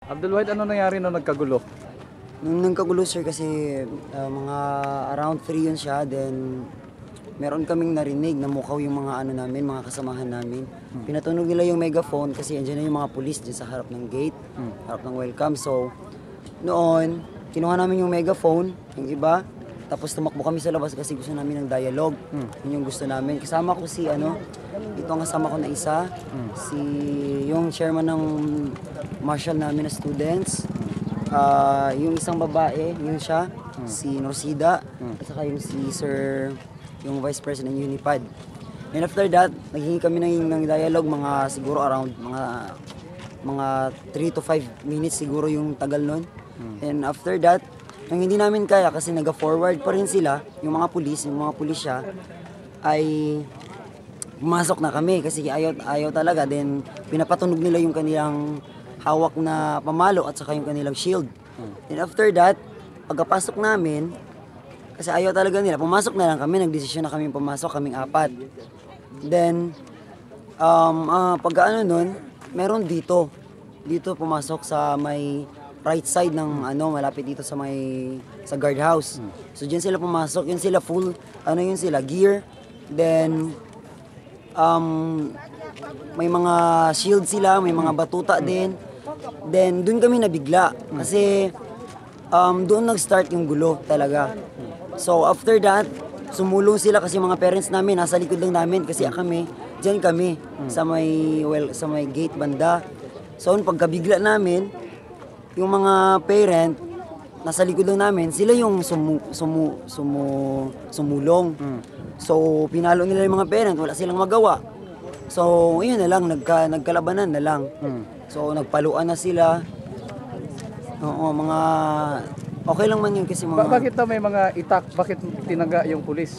Abdul Wahid, ano nangyari nung nagkagulo? Nung nagkagulo sir kasi mga around 3 yun siya, then meron kaming narinig na mukaw yung mga ano namin, mga kasamahan namin. Pinatunog nila yung megaphone kasi andyan na yung mga pulis dyan sa harap ng gate, harap ng welcome. So noon, kinuha namin yung megaphone, yung iba, tapos tumakbo kami sa labas kasi gusto namin ng dialogue. Yun yung gusto namin. Kasama ko si ito ang kasama ko na isa, si yung chairman ng marshal namin na students, yung isang babae, yun siya, si Norsida, at saka yung si Sir, yung Vice President Unipad. And after that, naghingi kami ng dialogue, mga siguro around mga 3 to 5 minutes siguro yung tagal nun. And after that, nang hindi namin kaya kasi naga-forward pa rin sila, yung mga pulisya, ay pumasok na kami kasi ayaw talaga. Then pinapatunog nila yung kanilang hawak na pamalo at saka yung kanilang shield. And after that, pagkapasok namin, kasi ayaw talaga nila, pumasok na lang kami, nagdesisyon na kami pumasok, kaming 4. Then, pagka nun, meron dito pumasok sa may right side ng malapit dito sa guardhouse. So diyan sila pumasok, yun sila full, gear. Then, may mga shield sila, may mga batuta din. Then, doon kami nabigla. Kasi, doon nag-start yung gulo talaga. So, after that, sumulong sila kasi mga parents namin, nasa likod lang namin. Kasi diyan kami, sa may gate banda. So, pagkabigla namin, yung mga parent, nasa likod lang namin, sila yung sumulong. So, pinalo nila yung mga parent, wala silang magawa. So, yun na lang, nagkalabanan na lang. So, nagpaluan na sila. Oo, okay lang man yun kasi Bakit daw may mga itak? Bakit tinaga yung pulis?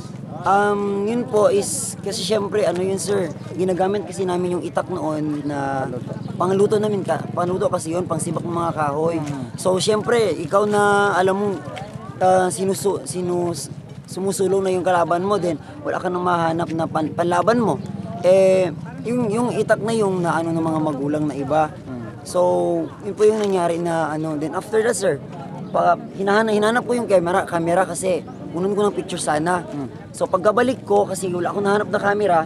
Yun po is, kasi syempre, yun sir, ginagamit kasi namin yung itak noon na pangluto namin, pangluto kasi yun, pangsibak ng mga kahoy. So, syempre, ikaw na, alam mo, sumusulong na yung kalaban mo, then wala ka nang mahanap na panlaban mo. Yung itak na yung ng mga magulang na iba. So, yun po yung nangyari na then after that sir, hinanap ko yung camera kasi kunin ko ng picture sana. So pagkabalik ko, kasi wala akong nahanap na camera,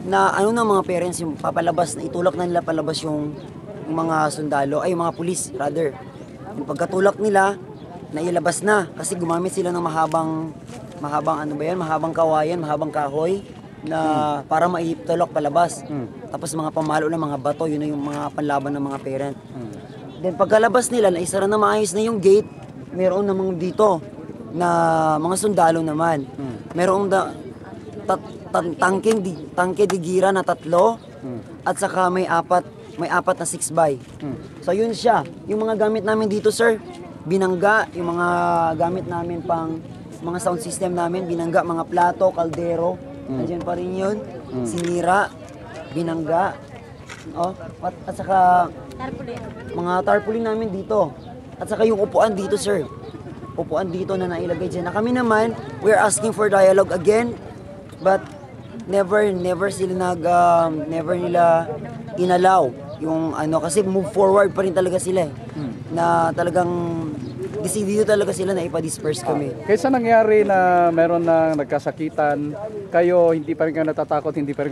na ng mga parents yung papalabas, na itulak na nila palabas yung mga sundalo, ay yung mga police rather. Yung pagkatulak nila, nailabas na kasi gumamit sila ng mahabang kawayan, mahabang kahoy na para maitulak palabas. Tapos mga pamalo na mga bato, yun na yung mga panlaban ng mga parent. Then pagkalabas nila, naisara na maayos na yung gate, meron namang dito na mga sundalo naman. Merong tangke di gira na 3, at saka may apat na 6x. So yun siya. Yung mga gamit namin dito sir, binangga. Yung mga gamit namin pang mga sound system namin, binangga. Mga plato, kaldero, nandiyan pa rin yun. Sinira, binangga. At saka mga tarpaulin namin dito. At saka yung upuan dito sir, upuan dito na nailagay dyan. Na kami naman, we're asking for dialogue again, but never nila inalaw yung kasi move forward pa rin talaga sila na talagang decidido talaga sila na ipa-disperse kami. Kaysa nangyari na meron na nagkasakitan, kayo hindi pa rin kayo natatakot, hindi pa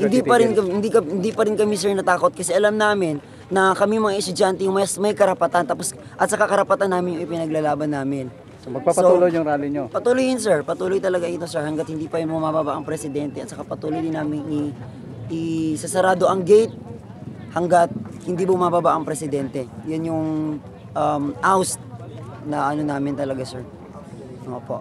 rin kami sir natakot kasi alam namin na kami mga estudyante yung may karapatan, tapos at saka karapatan namin yung ipinaglalaban namin. So magpapatuloy yung rally nyo? Patuloy yun sir, patuloy talaga ito sir hanggat hindi pa yung mababa ang presidente, at saka patuloy din namin isasarado ang gate hanggat hindi bumababa ang presidente. Yan yung oust na namin talaga sir. Opo.